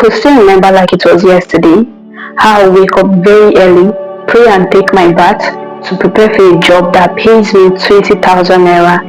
could still remember like it was yesterday how I wake up very early, pray and take my bath to prepare for a job that pays me 20,000 naira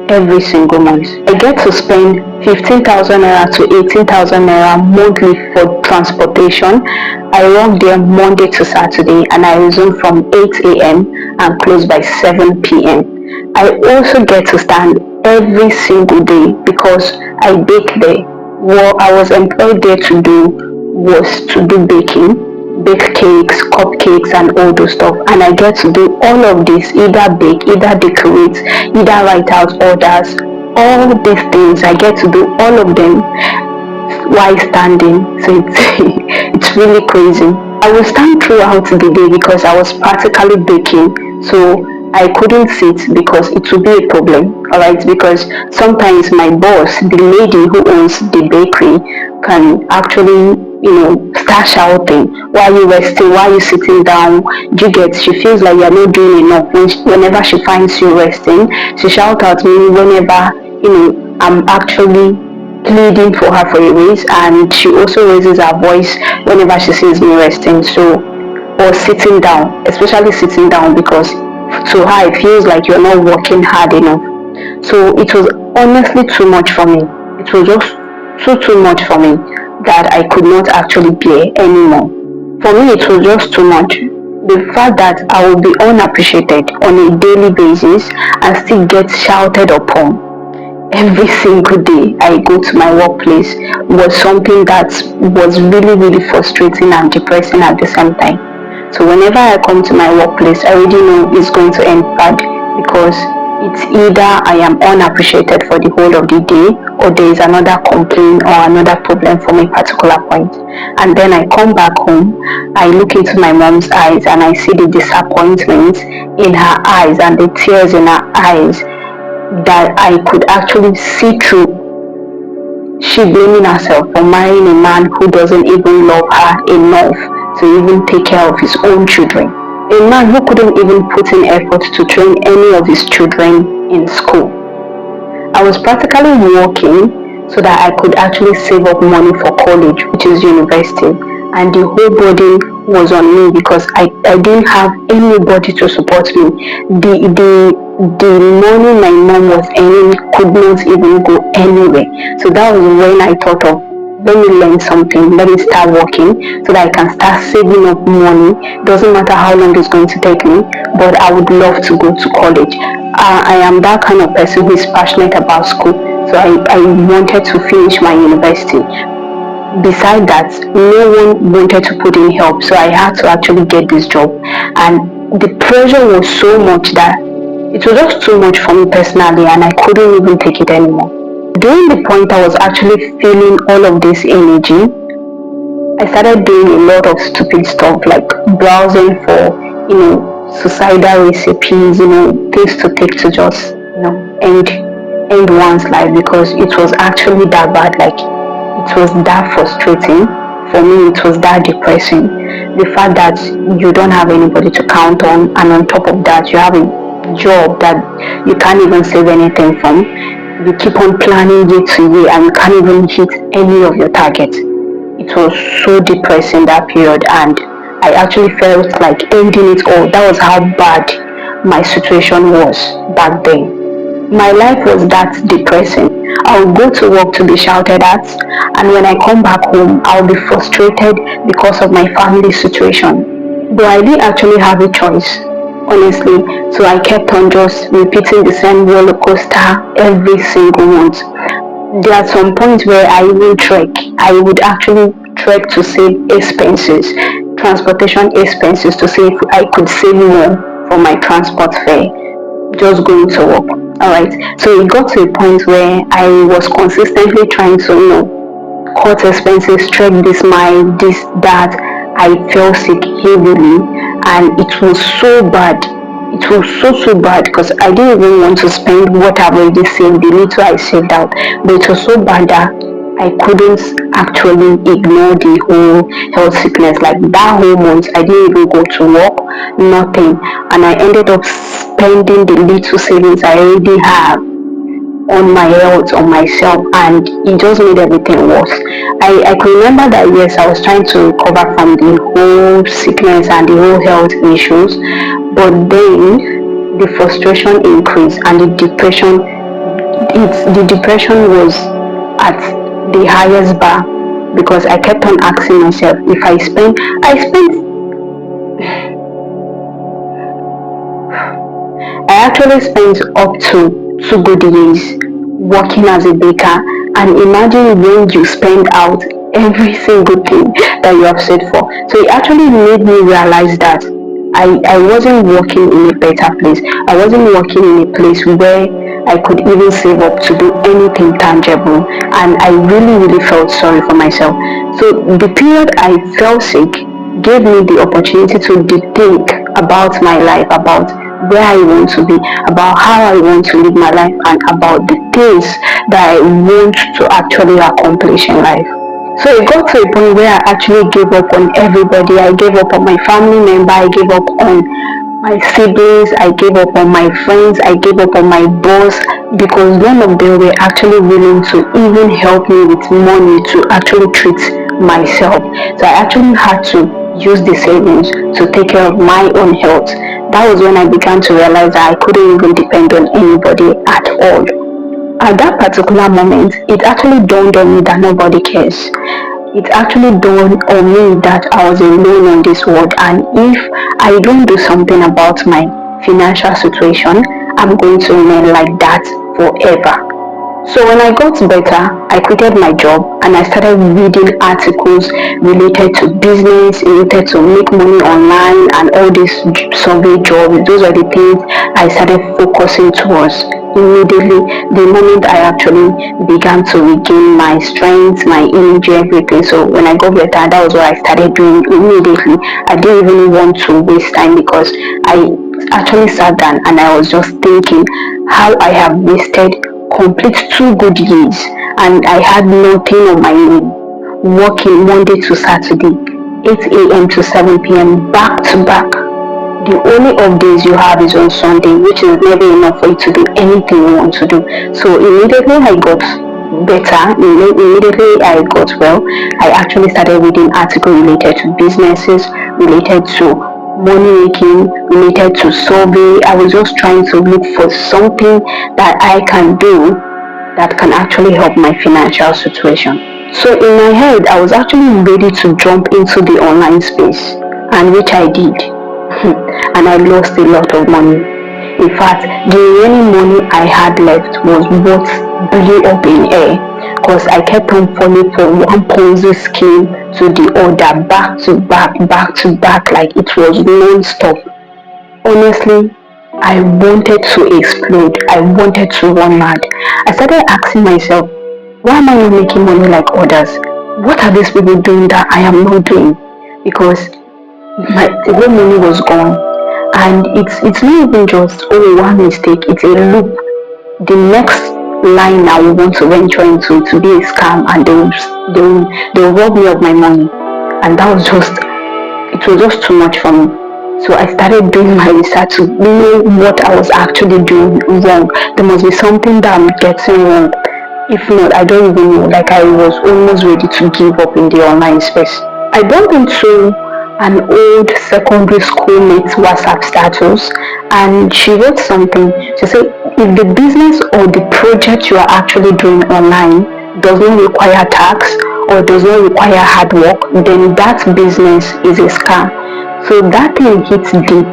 every single month. I get to spend 15,000 naira to 18,000 naira monthly for transportation. I work there Monday to Saturday and I resume from 8 a.m. and close by 7 p.m. I also get to stand every single day because I bake there. What I was employed there to do was to do baking, bake cakes, cupcakes, and all those stuff. And I get to do all of this, either bake, either decorate, either write out orders. All these things, I get to do all of them while standing. So it's really crazy. I will stand throughout the day because I was practically baking. So I couldn't sit because it would be a problem, alright? Because sometimes my boss, the lady who owns the bakery, can actually, start shouting, why are you resting, why are you sitting down? Do you get, she feels like you're not doing enough. Whenever she finds you resting, she shouts at me whenever, I'm actually pleading for her for a raise, and she also raises her voice whenever she sees me resting. So, or sitting down, especially sitting down, because to her it feels like you're not working hard enough. So it was honestly too much for me. It was just too much for me that I could not actually bear anymore. For me it was just too much. The fact that I will be unappreciated on a daily basis and still get shouted upon every single day I go to my workplace was something that was really frustrating and depressing at the same time. So whenever I come to my workplace, I already know it's going to end bad because it's either I am unappreciated for the whole of the day or there is another complaint or another problem from a particular point. And then I come back home, I look into my mom's eyes and I see the disappointment in her eyes and the tears in her eyes that I could actually see through. She blaming herself for marrying a man who doesn't even love her enough to even take care of his own children. A man who couldn't even put in effort to train any of his children in school. I was practically working so that I could actually save up money for college, which is university. And the whole burden was on me because I didn't have anybody to support me. The money my mom was earning could not even go anywhere. So that was when I thought of, let me learn something, let me start working so that I can start saving up money. Doesn't matter how long it's going to take me, but I would love to go to college. I am that kind of person who is passionate about school, so I wanted to finish my university. Beside that, no one wanted to put in help, so I had to actually get this job, and the pressure was so much that it was just too much for me personally, and I couldn't even take it anymore. During the point I was actually feeling all of this energy, I started doing a lot of stupid stuff like browsing for, suicidal recipes, things to take to just, end one's life, because it was actually that bad. Like, it was that frustrating. For me, it was that depressing. The fact that you don't have anybody to count on, and on top of that, you have a job that you can't even save anything from. You keep on planning year to year and you can't even hit any of your targets. It was so depressing that period, and I actually felt like ending it all. That was how bad my situation was back then. My life was that depressing. I would go to work to be shouted at, and when I come back home, I'll be frustrated because of my family situation. But I didn't actually have a choice, honestly. So I kept on just repeating the same roller coaster every single month. There are some points where I even trek. I would actually trek to save expenses, transportation expenses, to see if I could save more for my transport fare, just going to work. Alright, so it got to a point where I was consistently trying to, cut expenses, trek this mile, this, that. I fell sick heavily, and it was so bad. It was so bad because I didn't even want to spend what I've already saved, the little I saved out. But it was so bad that I couldn't actually ignore the whole health sickness. Like that whole month, I didn't even go to work, nothing. And I ended up spending the little savings I already have on my health, on myself, and it just made everything worse. I could remember that yes, I was trying to recover from the whole sickness and the whole health issues, but then the frustration increased and the depression was at the highest bar because I kept on asking myself if I actually spent up to 2 good years working as a baker, and imagine when you spend out every single thing that you have saved for. So it actually made me realize that I wasn't working in a better place. I wasn't working in a place where I could even save up to do anything tangible, and I really felt sorry for myself. So the period I fell sick gave me the opportunity to think about my life, about where I want to be, about how I want to live my life, and about the things that I want to actually accomplish in life. So it got to a point where I actually gave up on everybody. I gave up on my family member, I gave up on my siblings, I gave up on my friends, I gave up on my boss, because none of them were actually willing to even help me with money to actually treat myself. So I actually had to use the savings to take care of my own health. That was when I began to realize that I couldn't even depend on anybody at all. At that particular moment, it actually dawned on me that nobody cares. It actually dawned on me that I was alone on this world, and if I don't do something about my financial situation, I'm going to remain like that forever. So when I got better, I quitted my job and I started reading articles related to business, related to make money online and all these survey jobs. Those are the things I started focusing towards immediately the moment I actually began to regain my strength, my energy, everything. So when I got better, that was what I started doing immediately. I didn't even want to waste time because I actually sat down and I was just thinking how I have wasted complete 2 good years and I had nothing on my name, working Monday to Saturday, 8 a.m. to 7 p.m. back to back. The only off days you have is on Sunday, which is never enough for you to do anything you want to do. So immediately I got better, immediately I got well, I actually started reading articles related to businesses, related to money making, related to survey. I was just trying to look for something that I can do that can actually help my financial situation. So in my head, I was actually ready to jump into the online space, and which I did. And I lost a lot of money. In fact, the remaining money I had left was what blew up in air because I kept on falling from one Ponzi scheme to the other, back to back, like it was non-stop. Honestly, I wanted to explode. I wanted to run mad. I started asking myself, why am I not making money like others? What are these people doing that I am not doing? Because the whole money was gone, and it's not even just one mistake, it's a loop. The next line I will want to venture into to be a scam, and they'll rob me of my money, and it was just too much for me. So I started doing my research to know what I was actually doing wrong. There must be something that I'm getting wrong. If not, I don't even know. Like I was almost ready to give up in the online space. I bumped into an old secondary schoolmate's WhatsApp status, and she wrote something. She said, if the business or the project you are actually doing online does not require tax or does not require hard work, then that business is a scam. So that thing hits deep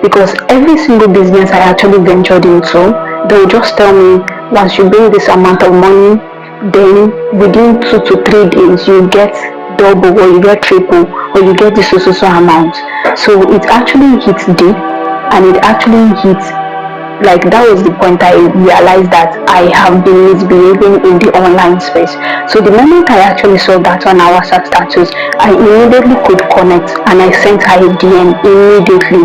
because every single business I actually ventured into, they'll just tell me, once you bring this amount of money, then within 2 to 3 days you get double or you get triple or you get this so amount. So it actually hits deep, and it actually hits, like that was the point I realized that I have been misbehaving in the online space. So the moment I actually saw that on our WhatsApp status, I immediately could connect and I sent her a DM immediately.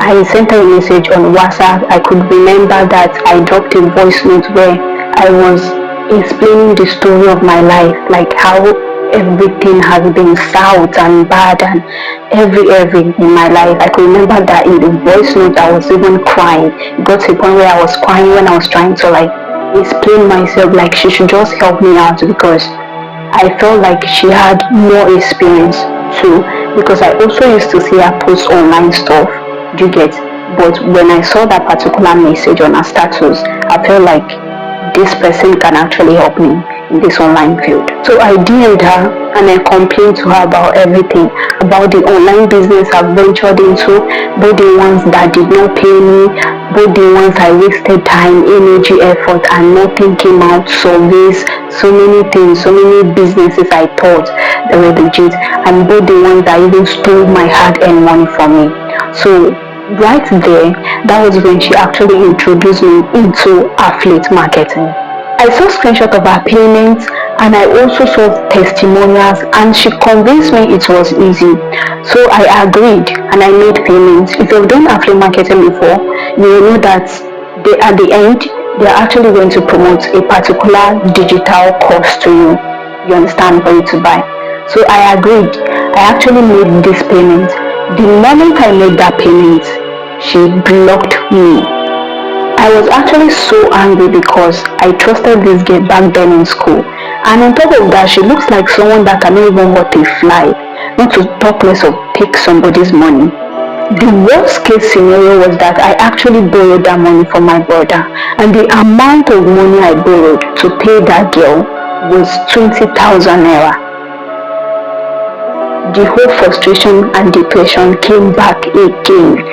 I sent her a message on WhatsApp. I could remember that I dropped a voice note where I was explaining the story of my life, like how everything has been south and bad and every in my life. I could remember that in the voice note I was even crying. It got to a point where I was crying when I was trying to like explain myself like she should just help me out because I felt like she had more experience too, because I also used to see her post online stuff, do you get? But when I saw that particular message on her status, I felt like this person can actually help me in this online field. So I DM'd her and I complained to her about everything, about the online business I've ventured into, both the ones that did not pay me, both the ones I wasted time, energy, effort, and nothing came out, surveys, so many things, so many businesses I thought they were legit, and both the ones that even stole my hard-earned money from me. So right there, that was when she actually introduced me into affiliate marketing. I saw screenshot of her payments and I also saw testimonials, and she convinced me it was easy. So I agreed and I made payments. If you've done affiliate marketing before, you will know that at the end, they are actually going to promote a particular digital course to you. You understand, for you to buy. So I agreed. I actually made this payment. The moment I made that payment, she blocked me. I was actually so angry because I trusted this girl back then in school. And on top of that, she looks like someone that cannot even hurt a fly, not to talk less of take somebody's money. The worst case scenario was that I actually borrowed that money from my brother, and the amount of money I borrowed to pay that girl was 20,000 naira. The whole frustration and depression came back again.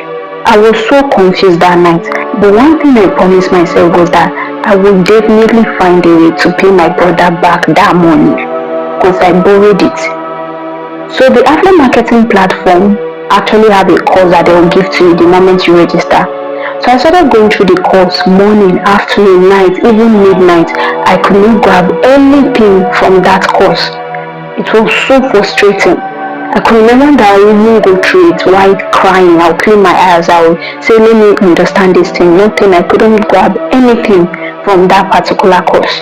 I was so confused that night, but one thing I promised myself was that I would definitely find a way to pay my brother back that money because I borrowed it. So the affiliate marketing platform actually have a course that they will give to you the moment you register. So I started going through the course morning, afternoon, night, even midnight. I could not grab anything from that course. It was so frustrating. I could remember that I would even go through it while crying. I'll clean my eyes. I would say, let me understand this thing. Nothing. I couldn't grab anything from that particular course.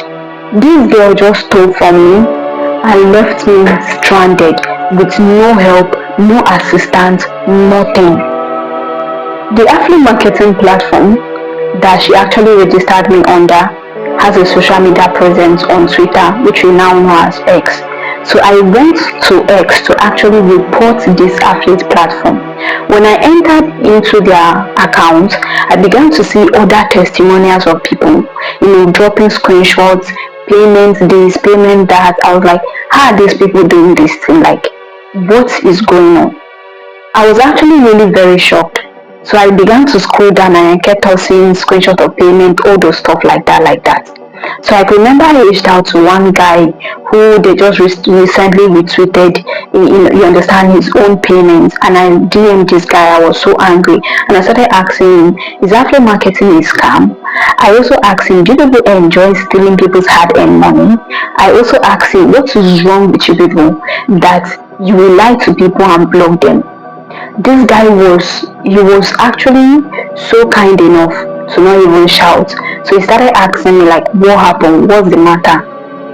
This girl just stole from me and left me stranded with no help, no assistance, nothing. The affiliate marketing platform that she actually registered me under has a social media presence on Twitter, which we now know as X. So I went to X to actually report this affiliate platform. When I entered into their account, I began to see other testimonials of people, dropping screenshots, payment this, payment that. I was like, how are these people doing this thing? Like, what is going on? I was actually really very shocked. So I began to scroll down and I kept on seeing screenshots of payment, all those stuff like that. So I remember I reached out to one guy who they just recently retweeted, you understand, his own payments, and I DM'd this guy. I was so angry and I started asking him, is affiliate marketing a scam? I also asked him, do you people enjoy stealing people's hard-earned money? I also asked him, what is wrong with you people that you will lie to people and block them? This guy was actually so kind enough to not even shout. So he started asking me like, what happened? What's the matter?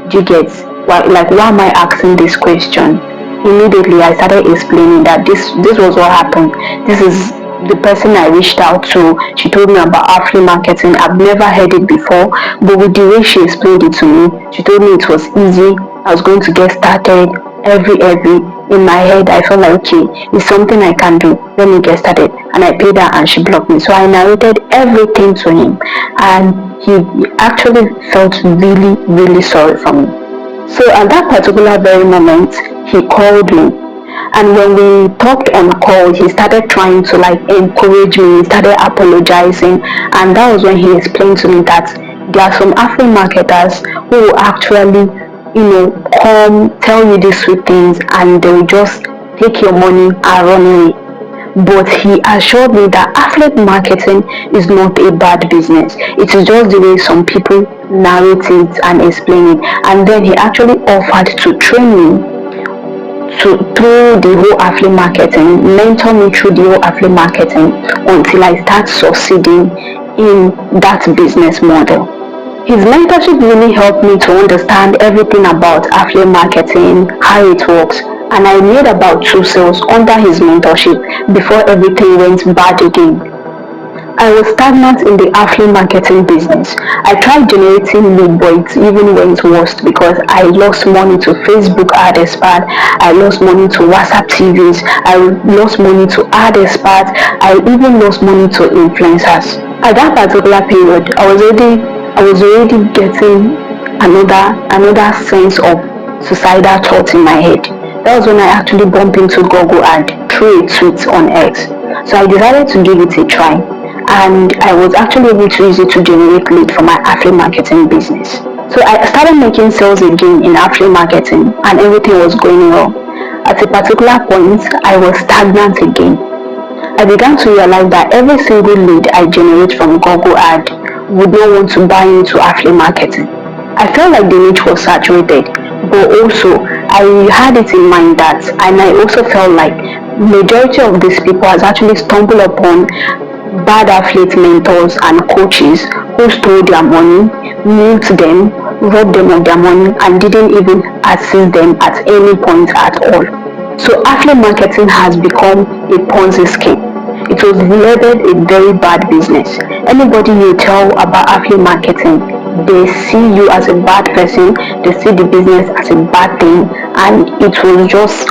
Do you get? Why am I asking this question? Immediately I started explaining that this was what happened. This is the person I reached out to. She told me about affiliate marketing. I've never heard it before, but with the way she explained it to me, she told me it was easy. I was going to get started. Every in my head I felt like, okay, it's something I can do, let me get started. And I paid her and she blocked me. So I narrated everything to him and he actually felt really, really sorry for me. So at that particular very moment, he called me. And when we talked on call, he started trying to encourage me, he started apologizing. And that was when he explained to me that there are some affiliate marketers who will actually come tell you these sweet things and they will just take your money and run away. But he assured me that affiliate marketing is not a bad business. It is just the way some people narrate it and explain it. And then he actually offered to train me through the whole affiliate marketing, mentor me through the whole affiliate marketing until I start succeeding in that business model. His mentorship really helped me to understand everything about affiliate marketing, how it works, and I made about 2 sales under his mentorship before everything went bad again. I was stagnant in the affiliate marketing business. I tried generating lead, but it even went worse because I lost money to Facebook ad expert. I lost money to WhatsApp TVs. I lost money to ad expert. I even lost money to influencers. At that particular period, I was already getting another sense of suicidal thoughts in my head. That was when I actually bumped into Google ad through a tweet on X. So I decided to give it a try, and I was actually able to use it to generate lead for my affiliate marketing business. So I started making sales again in affiliate marketing, and everything was going well. At a particular point, I was stagnant again. I began to realize that every single lead I generate from Google ad would not want to buy into affiliate marketing. I felt like the niche was saturated, but also I had it in mind that, and I also felt like majority of these people has actually stumbled upon bad affiliate mentors and coaches who stole their money, milked them, robbed them of their money, and didn't even assist them at any point at all. So affiliate marketing has become a Ponzi scheme. It was labeled a very bad business. Anybody you tell about affiliate marketing, they see you as a bad person, they see the business as a bad thing, and it was just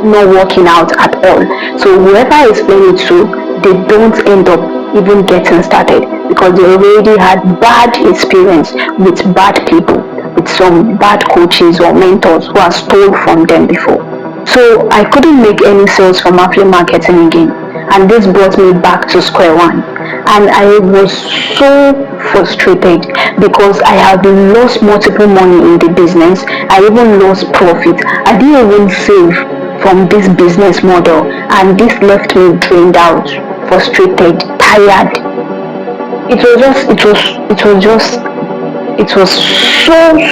not working out at all. So whoever I explain it to, they don't end up even getting started because they already had bad experience with bad people, with some bad coaches or mentors who have stole from them before. So I couldn't make any sales from affiliate marketing again, and this brought me back to square one. And I was so frustrated because I had lost multiple money in the business. I even lost profit. I didn't even save from this business model, and this left me drained out, frustrated, tired. It was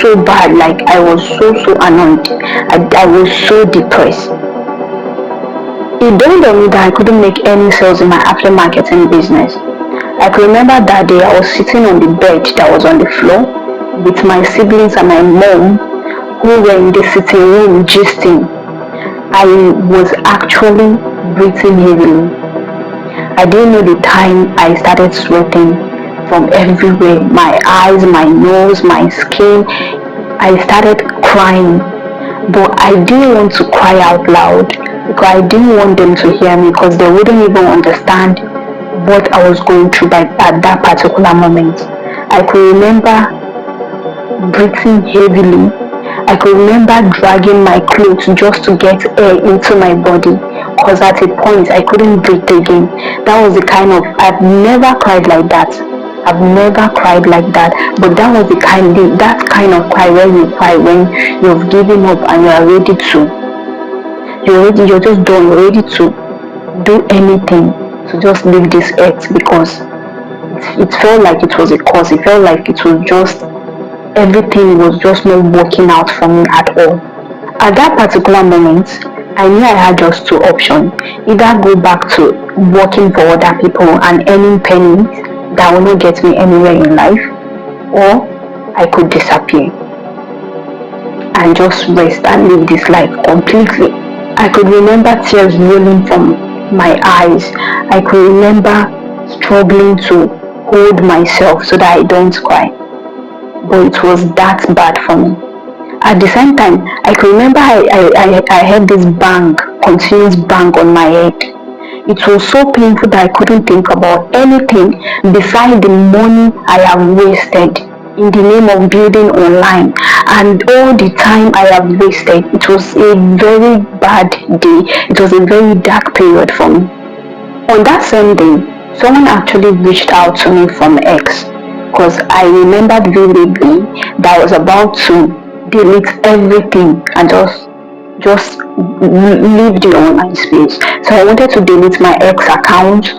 so bad. Like I was so annoyed. I was so depressed. It dawned on me that I couldn't make any sales in my affiliate marketing business. I could remember that day I was sitting on the bed that was on the floor with my siblings and my mom who were in the sitting room gisting. I was actually breathing heavily. I didn't know the time I started sweating from everywhere. My eyes, my nose, my skin. I started crying, but I didn't want to cry out loud because I didn't want them to hear me because they wouldn't even understand what I was going through at that particular moment. I could remember breathing heavily. I could remember dragging my clothes just to get air into my body because at a point I couldn't breathe again. That was the kind of, I've never cried like that. I've never cried like that, but that was that kind of cry where you cry when you've given up and you are ready to, you're just done, you're ready to do anything to just leave this earth because it felt like it was a cause. It felt like it was just, everything was just not working out for me at all. At that particular moment, I knew I had just two options. Either go back to working for other people and earning pennies that will not get me anywhere in life, or I could disappear and just rest and live this life completely. I could remember tears rolling from my eyes. I could remember struggling to hold myself so that I don't cry. But it was that bad for me. At the same time, I could remember I had this bang, continuous bang on my head. It was so painful that I couldn't think about anything beside the money I have wasted in the name of building online and all the time I have wasted. It was a very bad day. It was a very dark period for me. On that same day, someone actually reached out to me from X because I remembered vividly that I was about to delete everything and just leave the online space. So I wanted to delete my X account,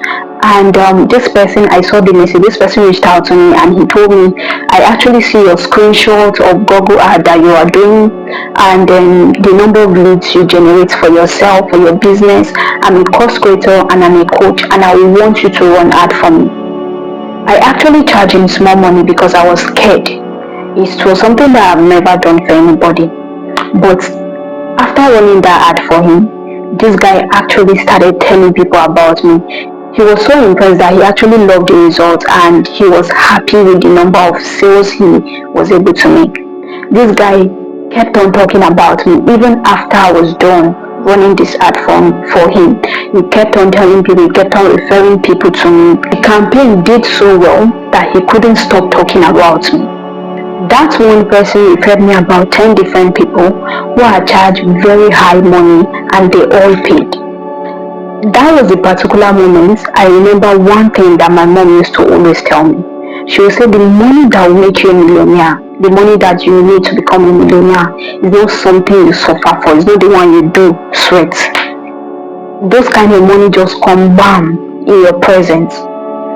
and this person, I saw the message, this person reached out to me and he told me, I actually see your screenshot of Google ad that you are doing and then the number of leads you generate for yourself, for your business. I'm a course creator and I'm a coach and I want you to run ad for me. I actually charged him small money because I was scared. It was something that I've never done for anybody. But after running that ad for him, this guy actually started telling people about me. He was so impressed that he actually loved the result and he was happy with the number of sales he was able to make. This guy kept on talking about me even after I was done running this ad for him. He kept on telling people, he kept on referring people to me. The campaign did so well that he couldn't stop talking about me. That one person referred me about 10 different people who are charged very high money and they all paid. That was the particular moment I remember one thing that my mom used to always tell me. She would say the money that will make you a millionaire, the money that you need to become a millionaire is not something you suffer for, it's not the one you do sweat. Those kind of money just come bam in your presence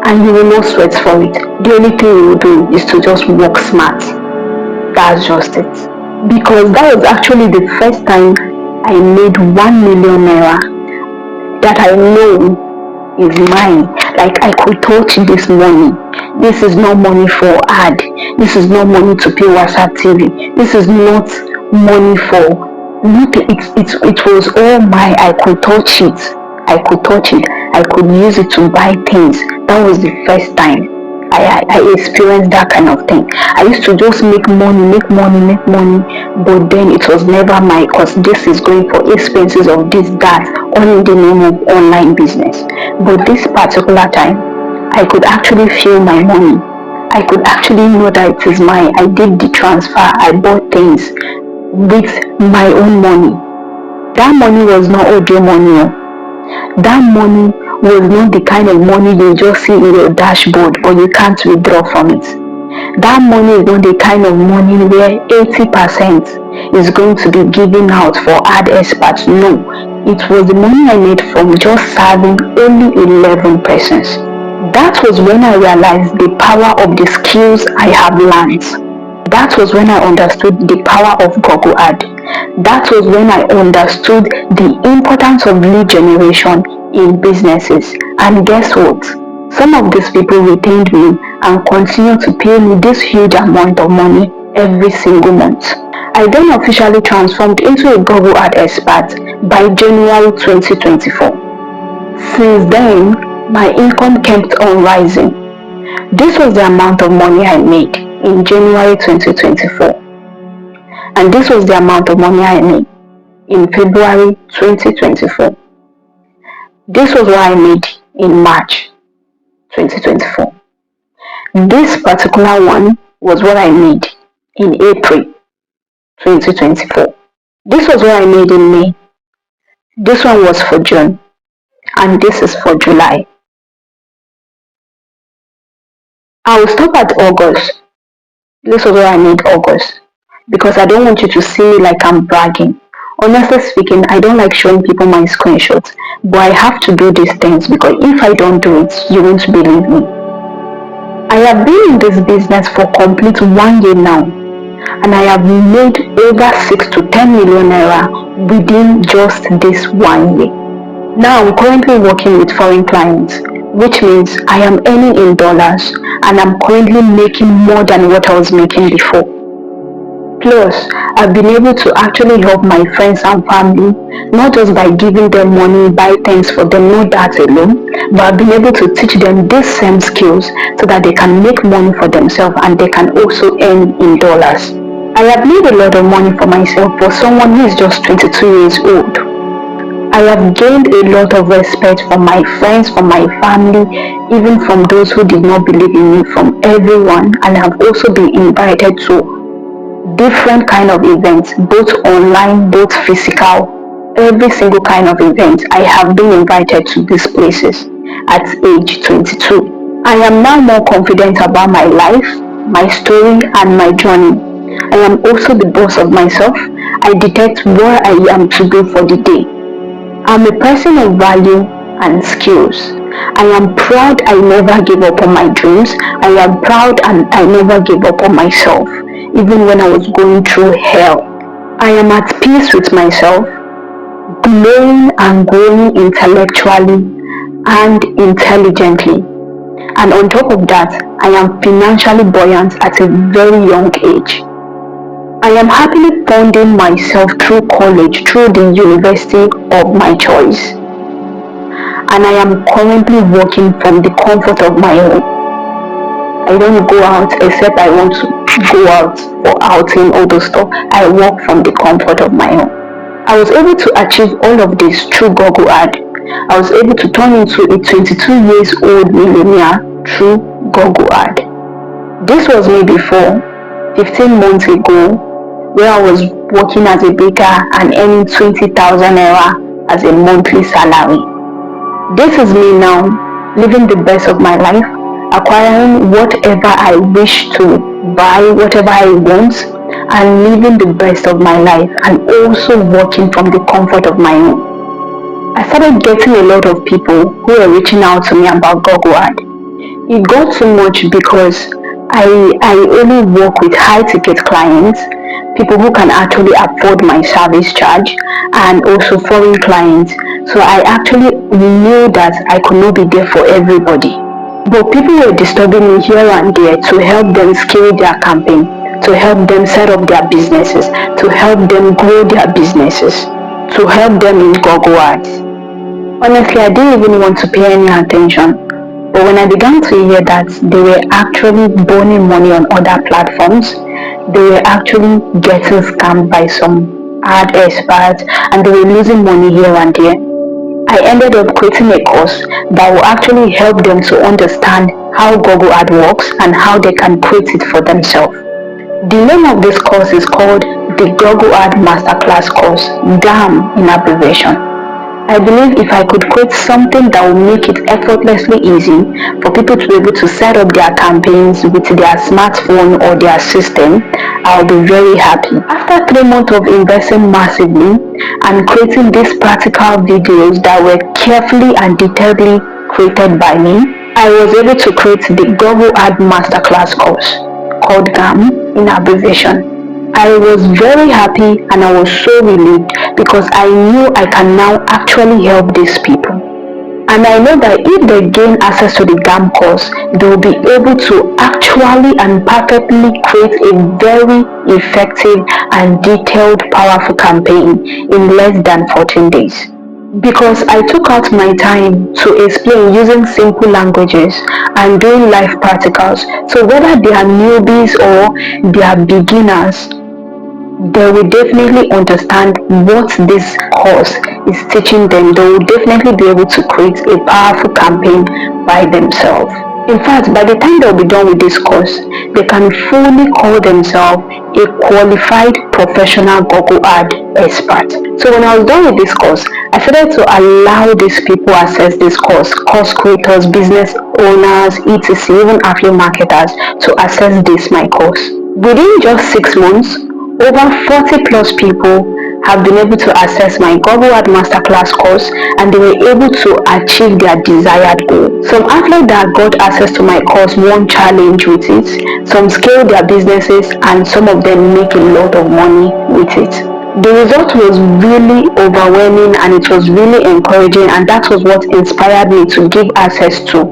and you will not sweat for it. The only thing you will do is to just work smart. That's just it. Because that was actually the first time I made 1 million naira that I know is mine. Like I could touch this money. This is not money for ad. This is not money to pay WhatsApp TV. This is not money for nothing. It was all mine. I could touch it. I could touch it. I could use it to buy things. That was the first time I experienced that kind of thing. I used to just make money, but then it was never mine because this is going for expenses of this, that, all in the name of online business. But this particular time, I could actually feel my money. I could actually know that it is mine. I did the transfer. I bought things with my own money. That money was not audio money. That money was not the kind of money you just see in your dashboard but you can't withdraw from it. That money is not the kind of money where 80% is going to be given out for ad experts. No, it was the money I made from just serving only 11 persons. That was when I realized the power of the skills I have learned. That was when I understood the power of Google Ad. That was when I understood the importance of lead generation in businesses. And guess what? Some of these people retained me and continue to pay me this huge amount of money every single month. I then officially transformed into a Google Ad expert by January 2024. Since then, my income kept on rising. This was the amount of money I made in January 2024. And this was the amount of money I made in February 2024. This was what I made in March 2024. This particular one was what I made in April 2024. This was what I made in May. This one was for June. And this is for July. I will stop at August. This was what I made August. Because I don't want you to see me like I'm bragging. Honestly speaking, I don't like showing people my screenshots, but I have to do these things because if I don't do it, you won't believe me. I have been in this business for complete 1 year now, and I have made over 6 to 10 million naira within just this 1 year. Now I'm currently working with foreign clients, which means I am earning in dollars and I'm currently making more than what I was making before. Plus, I've been able to actually help my friends and family, not just by giving them money, buy things for them, not that alone, but I've been able to teach them these same skills so that they can make money for themselves and they can also earn in dollars. I have made a lot of money for myself for someone who is just 22 years old. I have gained a lot of respect from my friends, from my family, even from those who did not believe in me, from everyone, and I have also been invited to different kind of events, both online, both physical, every single kind of event. I have been invited to these places at age 22. I am now more confident about my life, my story, and my journey. I am also the boss of myself. I detect where I am to do for the day. I'm a person of value and skills. I am proud I never gave up on my dreams. I am proud and I never gave up on myself, even when I was going through hell. I am at peace with myself, growing and growing intellectually and intelligently. And on top of that, I am financially buoyant at a very young age. I am happily funding myself through college, through the university of my choice. and I am currently working from the comfort of my home. I don't go out except I want to go out for outing, all those stuff. I work from the comfort of my home. I was able to achieve all of this through Google Ad. I was able to turn into a 22 years old millionaire through Google Ad. This was me before, 15 months ago, where I was working as a baker and earning 20,000 naira as a monthly salary. This is me now, living the best of my life, acquiring whatever I wish to buy, whatever I want, and living the best of my life, and also working from the comfort of my home. I started getting a lot of people who were reaching out to me about Google Ad. It got too much because I only work with high ticket clients, people who can actually afford my service charge, and also foreign clients. So I actually knew that I could not be there for everybody. But people were disturbing me here and there to help them scale their campaign, to help them set up their businesses, to help them grow their businesses, to help them in Google Ads. Honestly, I didn't even want to pay any attention. But when I began to hear that they were actually burning money on other platforms, they were actually getting scammed by some ad experts, and they were losing money here and there, I ended up creating a course that will actually help them to understand how Google Ad works and how they can create it for themselves. The name of this course is called the Google Ad Masterclass course, GAM in abbreviation. I believe if I could create something that will make it effortlessly easy for people to be able to set up their campaigns with their smartphone or their system, I'll be very happy. After 3 months of investing massively and creating these practical videos that were carefully and detailedly created by me, I was able to create the Google Ad Masterclass course called GAM in abbreviation. I was very happy and I was so relieved because I knew I can now actually help these people. And I know that if they gain access to the GAM course, they will be able to actually and perfectly create a very effective and detailed, powerful campaign in less than 14 days. Because I took out my time to explain using simple languages and doing live practicals. So whether they are newbies or they are beginners, they will definitely understand what this course is teaching them. They will definitely be able to create a powerful campaign by themselves. In fact, by the time they'll be done with this course, they can fully call themselves a qualified professional Google Ad expert. So when I was done with this course, I started to allow these people access this course creators, business owners, etc., even affiliate marketers to access this my course. Within just 6 months, over 40 plus people have been able to access my Google Ad Masterclass course, and they were able to achieve their desired goal. Some athletes that got access to my course won challenge with it, some scaled their businesses, and some of them make a lot of money with it. The result was really overwhelming and it was really encouraging, and that was what inspired me to give access to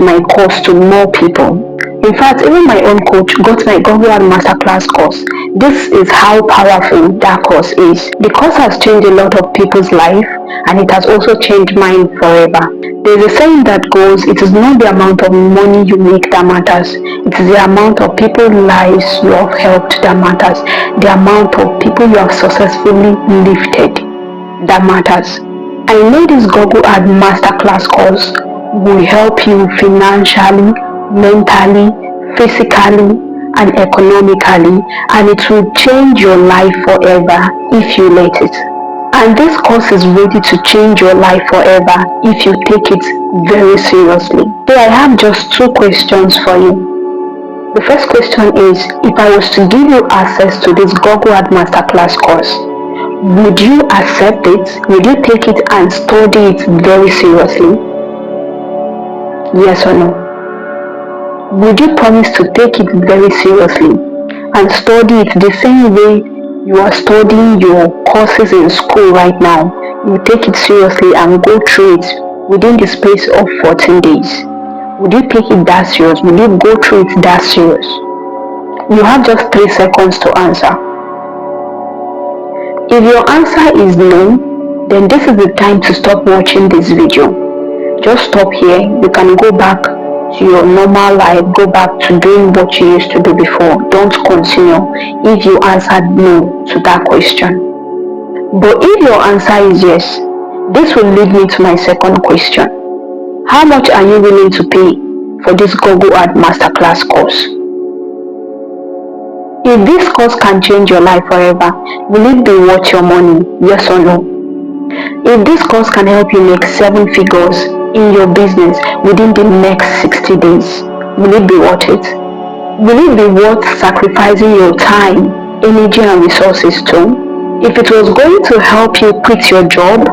my course to more people. In fact, even my own coach got my Google Ad Masterclass course. This is how powerful that course is. The course has changed a lot of people's life, and it has also changed mine forever. There is a saying that goes, it is not the amount of money you make that matters. It is the amount of people's lives you have helped that matters. The amount of people you have successfully lifted that matters. I know this Google Ad Masterclass course will help you financially, mentally, physically, and economically, and it will change your life forever if you let it. And this course is ready to change your life forever if you take it very seriously. So I have just 2 questions for you. The first question is, if I was to give you access to this Google Ad Masterclass course, would you accept it? Would you take it and study it very seriously? Yes or no? Would you promise to take it very seriously and study it the same way you are studying your courses in school right now? You take it seriously and go through it within the space of 14 days. Would you take it that serious? Would you go through it that serious? You have just 3 seconds to answer. If your answer is no, then this is the time to stop watching this video. Just stop here. You can go back to your normal life, go back to doing what you used to do before. Don't continue if you answered no to that question. But if your answer is yes, this will lead me to my second question. How much are you willing to pay for this Google Ad Masterclass course? If this course can change your life forever, will it be worth your money? Yes or no? If this course can help you make 7 figures in your business within the next 60 days, will it be worth it? Will it be worth sacrificing your time, energy and resources too? If it was going to help you quit your job,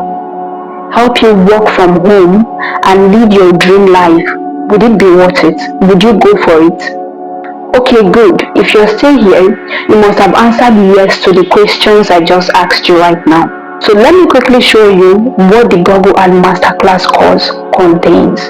help you work from home and live your dream life, would it be worth it? Would you go for it? Okay, good. If you're still here, you must have answered yes to the questions I just asked you right now. So let me quickly show you what the Google Ad Masterclass course contains.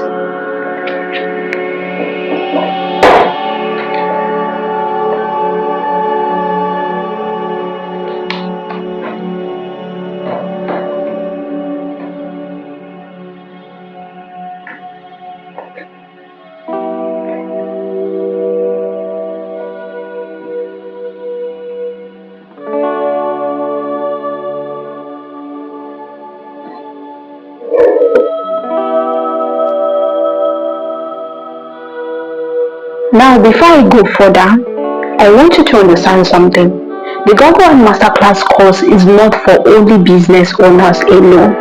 Now, before I go further, I want you to understand something. The Google Ad Masterclass course is not for only business owners alone.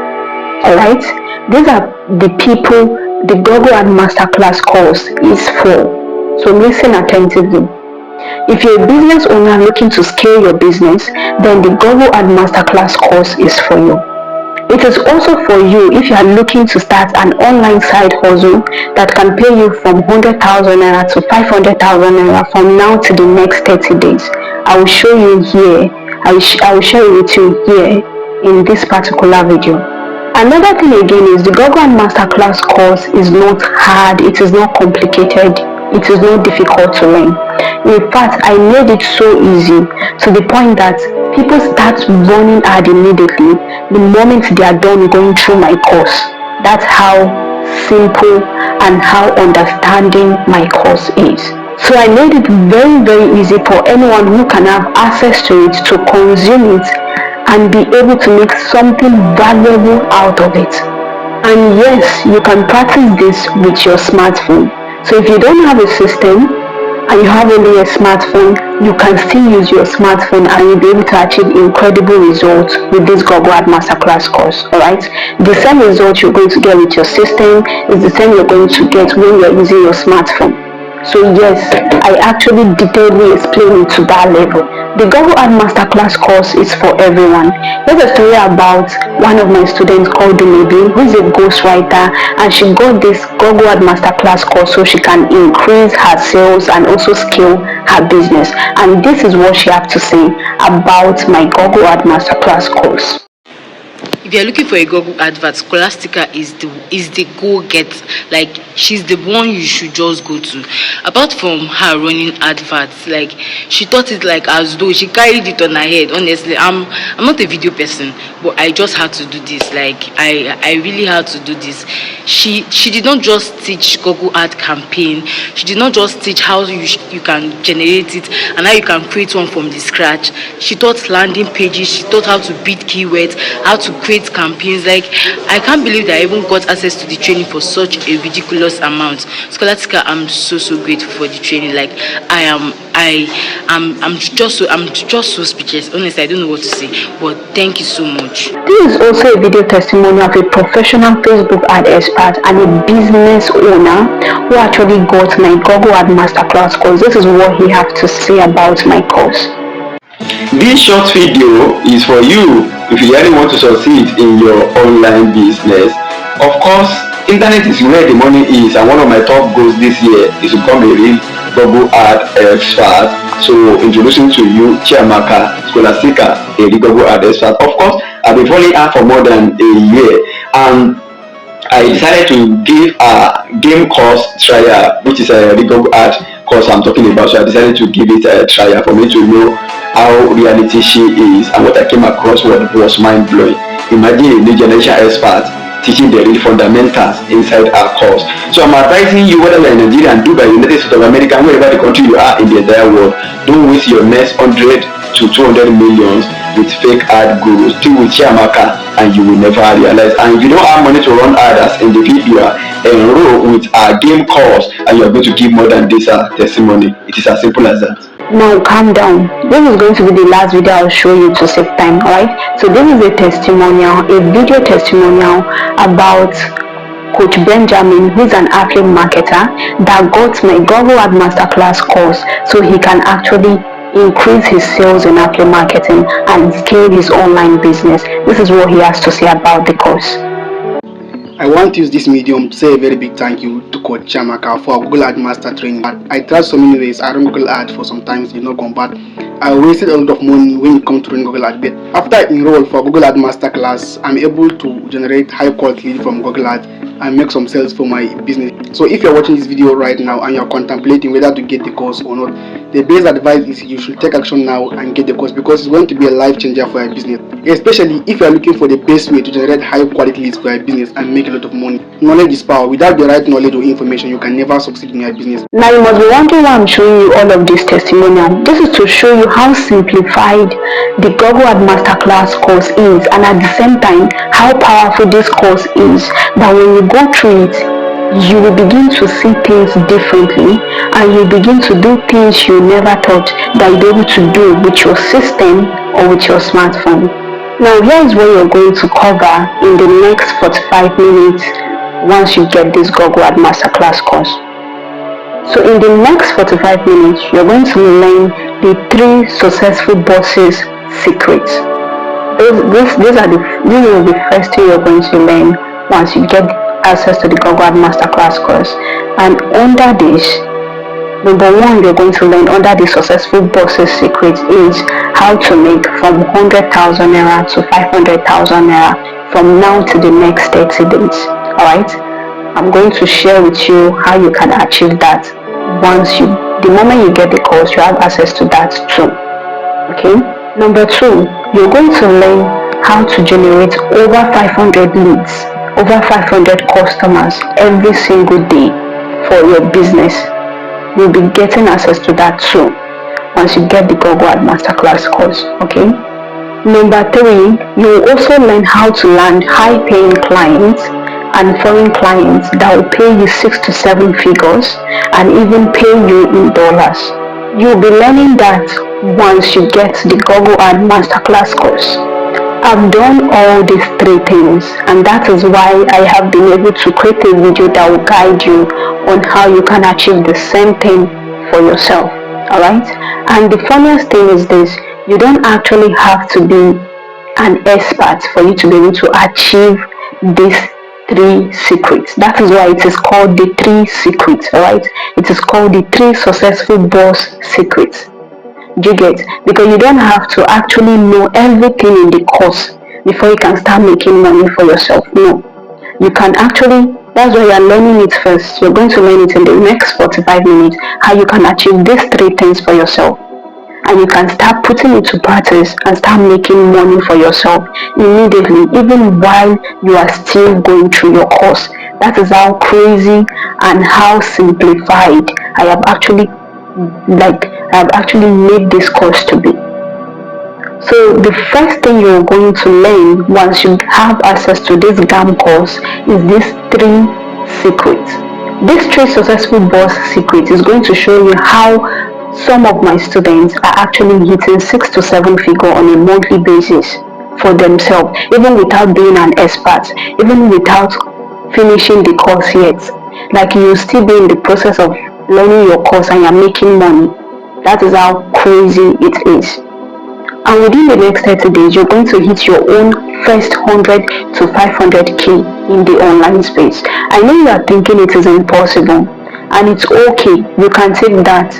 Alright? These are the people the Google Ad Masterclass course is for. So listen attentively. If you're a business owner looking to scale your business, then the Google Ad Masterclass course is for you. It is also for you if you are looking to start an online side hustle that can pay you from 100,000 naira to 500,000 naira from now to the next 30 days. I will show you here. I will share it with you here in this particular video. Another thing again is the Google Ad Masterclass course is not hard. It is not complicated. It is not difficult to learn. In fact, I made it so easy to the point that people start running ad immediately the moment they are done going through my course. That's how simple and how understanding my course is. So I made it very, very easy for anyone who can have access to it to consume it and be able to make something valuable out of it. And yes, you can practice this with your smartphone. So if you don't have a system and you have only a smartphone, you can still use your smartphone and you'll be able to achieve incredible results with this Google Ad Masterclass course. Alright? The same result you're going to get with your system is the same you're going to get when you're using your smartphone. So yes, I actually detailedly explain it to that level. The Google Ad Masterclass course is for everyone. Here's a story about one of my students called Dumebi, who is a ghostwriter, and she got this Google Ad Masterclass course so she can increase her sales and also scale her business. And this is what she has to say about my Google Ad Masterclass course. If you're looking for a Google advert, Scholastica is the go-get. Like, she's the one you should just go to. Apart from her running adverts, like, she taught it like as though she carried it on her head. Honestly, I'm not a video person, but I just had to do this. Like, I really had to do this. She did not just teach Google ad campaign. She did not just teach how you can generate it and how you can create one from the scratch. She taught landing pages. She taught how to beat keywords, how to create campaigns. Like, I can't believe that I even got access to the training for such a ridiculous amount. Scholastica, I'm so grateful for the training. Like, I'm just so speechless. Honestly, I don't know what to say, but thank you so much. This is also a video testimony of a professional Facebook ad expert and a business owner who actually got my Google Ad Masterclass course. This is what he has to say about my course. This short video is for you if you really want to succeed in your online business. Of course, internet is where the money is, and one of my top goals this year is to become a real Google ad expert. So introducing to you Chiamaka Scholastica, a real Google ad expert. Of course, I've been following her for more than a year, and I decided to give a game course trial, which is a Google ad course I'm talking about. So I decided to give it a trial for me to know how reality she is, and what I came across was mind blowing. Imagine a new generation expert teaching the real fundamentals inside our course. So I'm advising you, whether you're in Nigeria, Dubai, United States of America, wherever the country you are in the entire world, don't waste your next 100 to 200 millions with fake ad gurus. Still with Chiamaka, and you will never realize. And if you don't have money to run ad as individual, enroll with our game course, and you're going to give more than this testimony. It is as simple as that. Now calm down. This is going to be the last video I'll show you to save time, alright? So this is a testimonial, a video testimonial about Coach Benjamin, who's an affiliate marketer that got my Google Ad Masterclass course so he can actually increase his sales in affiliate marketing and scale his online business. This is what he has to say about the course. I want to use this medium to say a very big thank you to Coach Chiamaka for our Google Ad Master training. I tried so many ways. I run Google Ad for some times, it's not gone bad. I wasted a lot of money when it comes to running Google Ad. But after I enroll for Google Ad Master class, I'm able to generate high quality lead from Google Ad and make some sales for my business. So if you're watching this video right now and you're contemplating whether to get the course or not, the best advice is you should take action now and get the course, because it's going to be a life changer for your business, especially if you're looking for the best way to generate high quality leads for your business and make a lot of money. Knowledge is power. Without the right knowledge or information, you can never succeed in your business. Now you must be wondering why I'm showing you all of this testimonial. This is to show you how simplified the Google Ad Masterclass course is, and at the same time how powerful this course is, that when you go through it, you will begin to see things differently, and you begin to do things you never thought that you'd be able to do with your system or with your smartphone. Now here is what you're going to cover in the next 45 minutes once you get this Google Ad Masterclass course. So in the next 45 minutes, you're going to learn the 3 successful bosses secrets. This is the first thing you're going to learn once you get access to the Google Ad Masterclass course. And under this, number 1 you're going to learn under the successful bosses secret is how to make from 100,000 naira to 500,000 naira from now to the next 30 days. Alright, I'm going to share with you how you can achieve that. The moment you get the course, you have access to that too. Okay, number 2, you're going to learn how to generate over 500 leads, over 500 customers every single day for your business. You'll be getting access to that too once you get the Google Ad Masterclass course. Okay, number 3, you will also learn how to land high paying clients and foreign clients that will pay you 6 to 7 figures and even pay you in dollars. You'll be learning that once you get the Google Ad Masterclass course. I've done all these 3 things, and that is why I have been able to create a video that will guide you on how you can achieve the same thing for yourself. Alright? And the funniest thing is this: you don't actually have to be an expert for you to be able to achieve these 3 secrets. That is why it is called the 3 secrets. Alright? It is called the 3 successful boss secrets. Do you get? Because you don't have to actually know everything in the course before you can start making money for yourself. No, you can actually, that's why you're learning it first. You're going to learn it in the next 45 minutes, how you can achieve these 3 things for yourself, and you can start putting it to practice and start making money for yourself immediately, even while you are still going through your course. That is how crazy and how simplified I have actually made this course to be. So the first thing you're going to learn once you have access to this GAM course is these 3 secrets. This 3 successful boss secrets is going to show you how some of my students are actually hitting 6 to 7 figure on a monthly basis for themselves, even without being an expert, even without finishing the course yet. Like, you still be in the process of learning your course and you're making money. That is how crazy it is. And within the next 30 days, you're going to hit your own first 100 to 500k in the online space. I know you are thinking it is impossible, and it's okay. You can take that.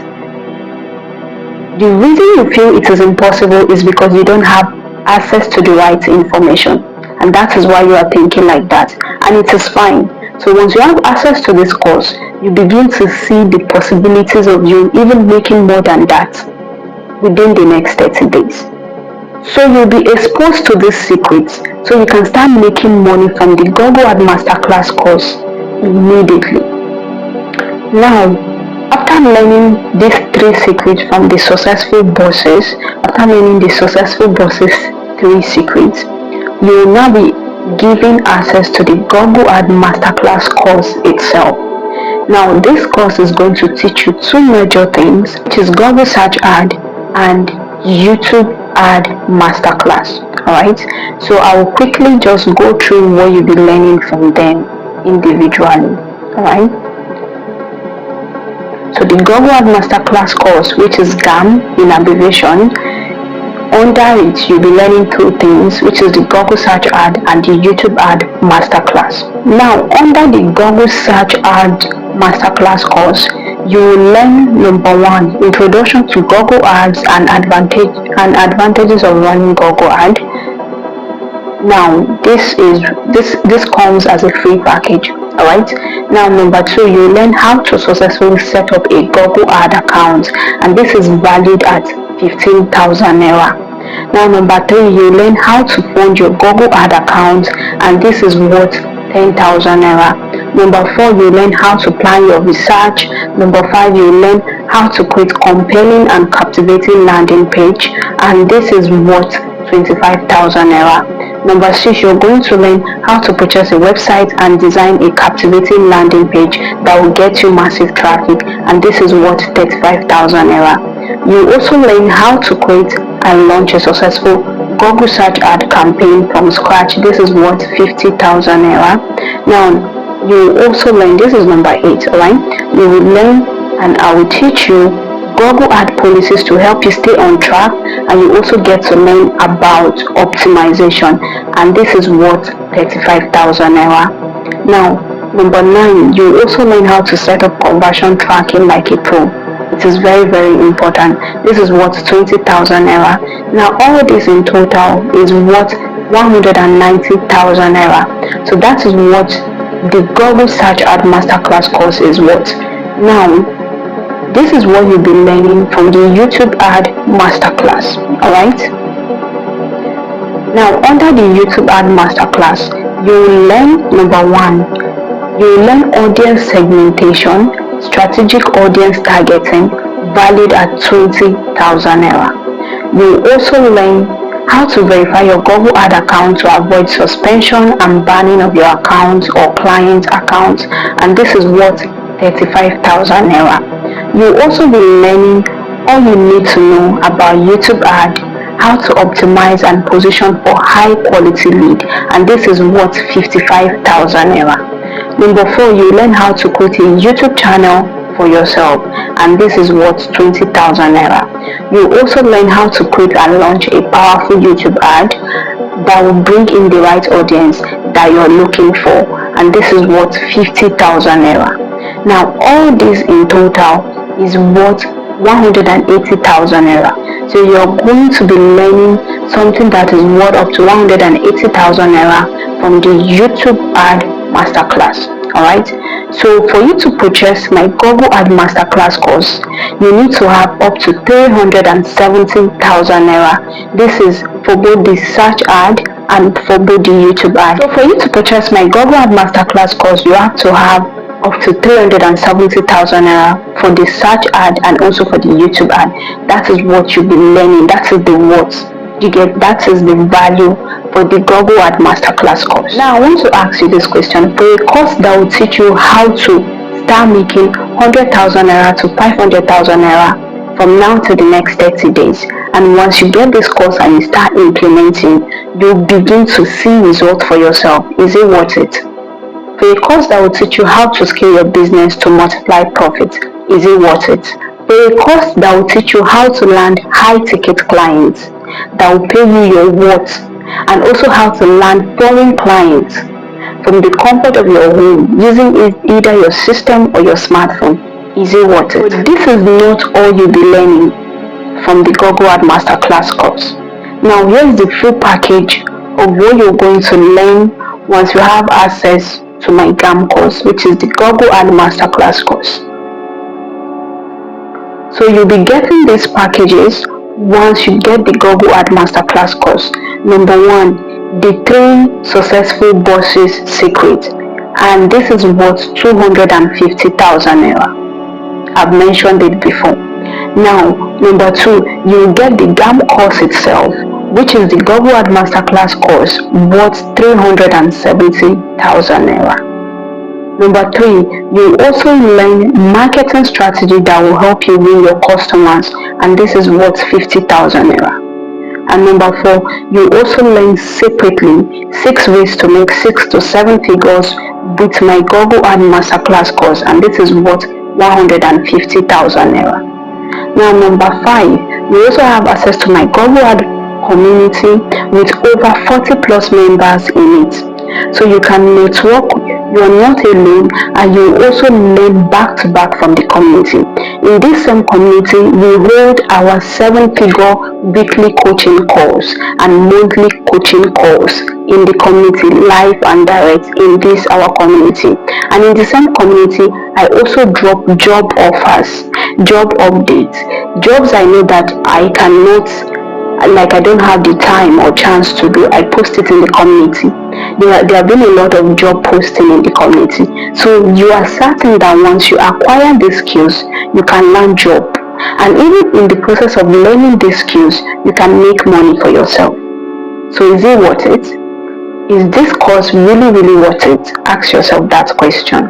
The reason you feel it is impossible is because you don't have access to the right information, and that is why you are thinking like that, and it is fine. So once you have access to this course, you begin to see the possibilities of you even making more than that within the next 30 days. So you'll be exposed to these secrets so you can start making money from the Google Ad Masterclass course immediately. Now, after learning these three secrets from the successful bosses, after learning the successful bosses' three secrets, you will now be given access to the Google Ad Masterclass course itself. Now, this course is going to teach you two major things, which is Google Search Ad and YouTube Ad Masterclass. Alright, so I will quickly just go through what you'll be learning from them individually. Alright, so the Google Ad Masterclass course, which is GAM in abbreviation, under it you'll be learning two things, which is the Google Search Ad and the YouTube Ad Masterclass. Now, under the Google Search Ad Masterclass course, you will learn number one, introduction to Google Ads and advantages of running Google Ad. Now, this comes as a free package. Alright. Now, number two, you learn how to successfully set up a Google Ad account, and this is valued at 15,000 naira. Now, number three, you learn how to fund your Google Ad account, and this is worth 10,000 naira. Number four, you learn how to plan your research. Number five, you learn how to create compelling and captivating landing page, and this is worth 25,000 naira. Number six, you're going to learn how to purchase a website and design a captivating landing page that will get you massive traffic, and this is worth 35,000 naira. You also learn how to create and launch a successful Google Search Ad campaign from scratch. This is worth 50,000 naira. Now, you also learn, this is number 8, alright? You will learn and I will teach you Google Ad policies to help you stay on track, and you also get to learn about optimization, and this is worth 35,000 naira. Now, number 9, you also learn how to set up conversion tracking like a pro. It is very, very important. This is worth 20,000 naira. Now, all this in total is worth 190,000 naira. So that is what the Google Search Ad Masterclass course is worth. Now, this is what you'll be learning from the YouTube Ad Masterclass. Alright? Now, under the YouTube Ad Masterclass, you will learn number 1, you will learn audience segmentation, strategic audience targeting, valued at 20,000 naira. You will also learn how to verify your Google Ad account to avoid suspension and banning of your account or client accounts, and this is worth 35,000 naira. You'll also be learning all you need to know about YouTube ad, how to optimize and position for high quality lead, and this is worth 55,000 naira. Number 4, you learn how to create a YouTube channel for yourself, and this is worth 20,000 naira. You also learn how to create and launch a powerful YouTube ad that will bring in the right audience that you're looking for, and this is worth 50,000 naira. Now, all this in total is worth 180,000 naira. So you're going to be learning something that is worth up to 180,000 naira from the YouTube Ad Masterclass. Alright, so for you to purchase my Google Ad Masterclass course, you need to have up to 370,000 naira. This is for both the search ad and for both the YouTube ad. So for you to purchase my Google Ad Masterclass course, you have to have up to 370,000 naira for the search ad and also for the YouTube ad. That is what you'll be learning. That is the words you get. That is the value for the Google Ad Masterclass course. Now I want to ask you this question. For a course that will teach you how to start making 100,000 naira to 500,000 naira from now to the next 30 days, and once you get this course and you start implementing, you'll begin to see results for yourself. Is it worth it? For a course that will teach you how to scale your business to multiply profits, is it worth it? For a course that will teach you how to land high-ticket clients that will pay you your worth, and also how to land foreign clients from the comfort of your home using either your system or your smartphone, is it worth it? But this is not all you'll be learning from the Google Ad Masterclass course. Now here's the full package of what you're going to learn once you have access to my GAM course, which is the Google Ad Masterclass course. So you'll be getting these packages once you get the Google Ad Masterclass course. Number one, the 3 successful bosses secret, and this is worth 250,000 naira. I've mentioned it before. Now, number two, you get the GAM course itself, which is the Google Ad Masterclass course, worth 370,000 naira. Number three, you also learn marketing strategy that will help you win your customers, and this is worth 50,000 naira. And number four, you also learn separately 6 ways to make 6 to 7 figures with my Google Ad Masterclass course, and this is worth 150,000 naira. Now, number five, you also have access to my Google Ad community with over 40 plus members in it. So you can network, you are not alone, and you also learn back to back from the community. In this same community, we hold our 7-figure weekly coaching calls and monthly coaching calls in the community, live and direct in this our community. And in the same community, I also drop job offers, job updates, jobs I know that I cannot, like I don't have the time or chance to do. I post it in the community. There have been a lot of job posting in the community. So you are certain that once you acquire these skills, you can land job. And even in the process of learning these skills, you can make money for yourself. So is it worth it? Is this course really worth it? Ask yourself that question.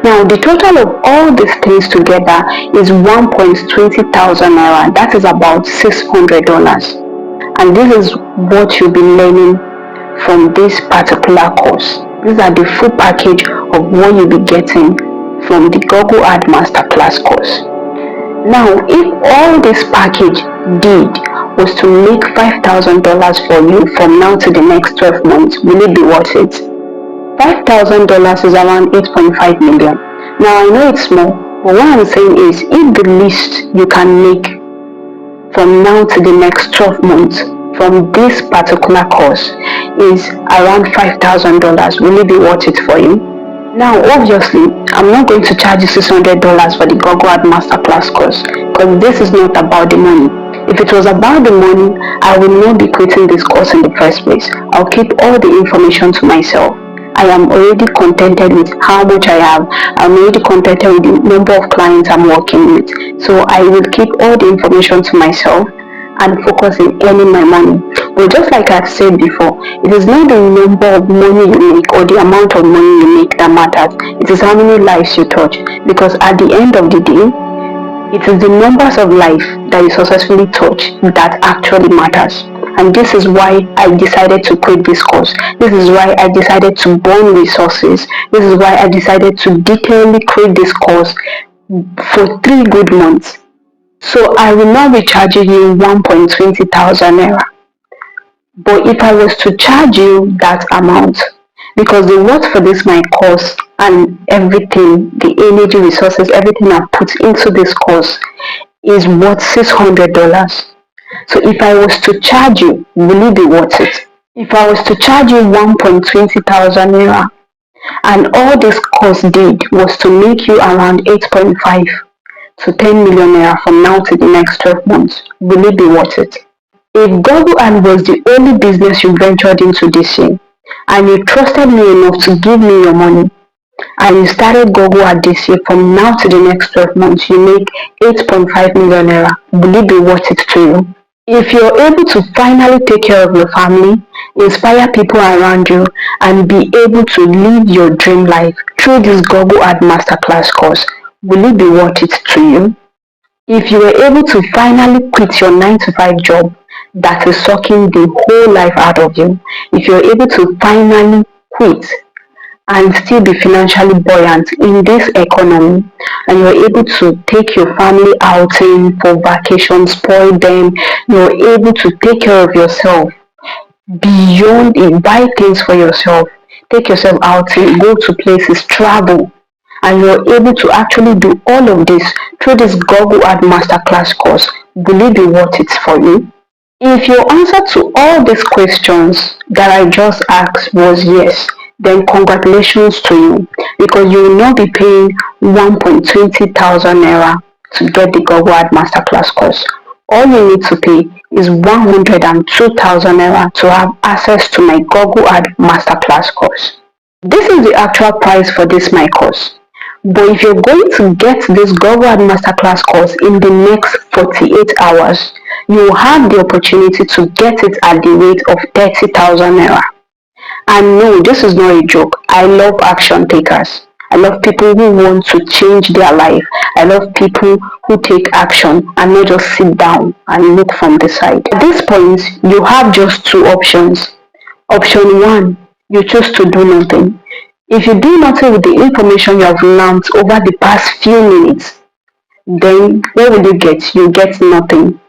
Now, the total of all these things together is 1,20,000 naira. That is about $600. And this is what you'll be learning from this particular course. These are the full package of what you'll be getting from the Google Ad Masterclass course. Now, if all this package did was to make $5,000 for you from now to the next 12 months, will it be worth it? $5,000 is around 8.5 million. Now, I know it's small, but what I'm saying is, if the least you can make from now to the next 12 months from this particular course is around $5,000, will it be worth it for you? Now, obviously, I'm not going to charge you $600 for the Google Ad Masterclass course, because this is not about the money. If it was about the money, I will not be creating this course in the first place. I'll keep all the information to myself. I am already contented with how much I have. I'm already contented with the number of clients I'm working with. So I will keep all the information to myself and focus in earning my money. But just like I've said before, it is not the number of money you make or the amount of money you make that matters. It is how many lives you touch. Because at the end of the day, it is the numbers of life that you successfully touch that actually matters. And this is why I decided to create this course. This is why I decided to burn resources. This is why I decided to detailedly create this course for 3 good months. So I will not be charging you 1,20,000 naira. But if I was to charge you that amount, because the worth for this my course and everything, the energy, resources, everything I put into this course is worth $600. So if I was to charge you, will it be worth it? If I was to charge you 1,20,000 naira, and all this course did was to make you around 8.5 to 10 million naira from now to the next 12 months, will it be worth it? If Google Ad was the only business you ventured into this year, and you trusted me enough to give me your money, and you started Google Ad this year, from now to the next 12 months, you make 8.5 million naira, will it be worth it to you? If you're able to finally take care of your family, inspire people around you, and be able to live your dream life through this Google Ad Masterclass course, will it be worth it to you? If you were able to finally quit your 9 to 5 job that is sucking the whole life out of you, if you're able to finally quit and still be financially buoyant in this economy, and you're able to take your family outing for vacations, spoil them, you're able to take care of yourself beyond it, buy things for yourself, take yourself outing, go to places, travel, and you're able to actually do all of this through this Google Ad Masterclass course, will it be worth it for you? If your answer to all these questions that I just asked was yes, then congratulations to you, because you will not be paying 1,20,000 naira to get the Google Ad Masterclass course. All you need to pay is 102,000 naira to have access to my Google Ad Masterclass course. This is the actual price for this my course. But if you're going to get this Google Ad Masterclass course in the next 48 hours, you will have the opportunity to get it at the rate of 30,000 naira. And no, this is not a joke. I love action takers. I love people who want to change their life. I love people who take action and not just sit down and look from the side. At this point, you have just two options. Option one, you choose to do nothing. If you do nothing with the information you have learned over the past few minutes, then what will you get? You get nothing.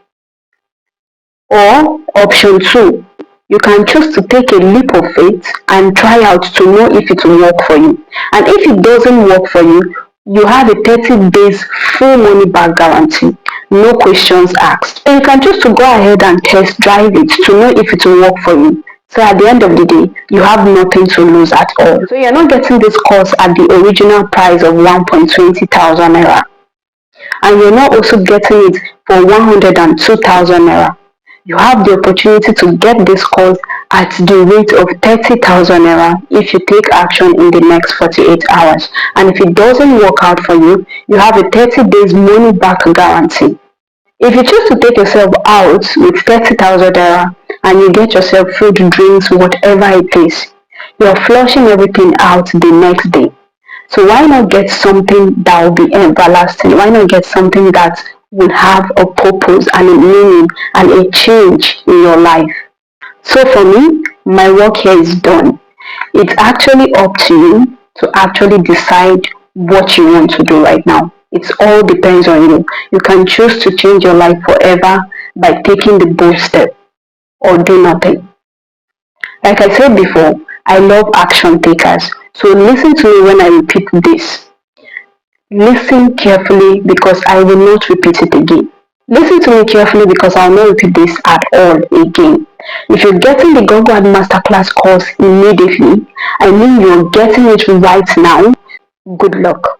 Or option two, you can choose to take a leap of faith and try out to know if it will work for you. And if it doesn't work for you, you have a 30 days full money back guarantee, no questions asked. And you can choose to go ahead and test drive it to know if it will work for you. So at the end of the day, you have nothing to lose at all. So you're not getting this course at the original price of 1.20,000 naira. And you're not also getting it for 102,000 naira. You have the opportunity to get this course at the rate of 30,000 naira if you take action in the next 48 hours. And if it doesn't work out for you, you have a 30 days money back guarantee. If you choose to take yourself out with 30,000 naira and you get yourself food, drinks, whatever it is, you're flushing everything out the next day. So why not get something that will be everlasting? Why not get something that will have a purpose and a meaning and a change in your life? So for me, my work here is done. It's actually up to you to actually decide what you want to do right now. It all depends on you. You can choose to change your life forever by taking the bold step or do nothing. Like I said before, I love action takers. So listen to me when I repeat this. Listen carefully because I will not repeat it again. Listen to me carefully because I will not repeat this at all again. If you're getting the Google Ad Masterclass course immediately, I mean you're getting it right now, good luck.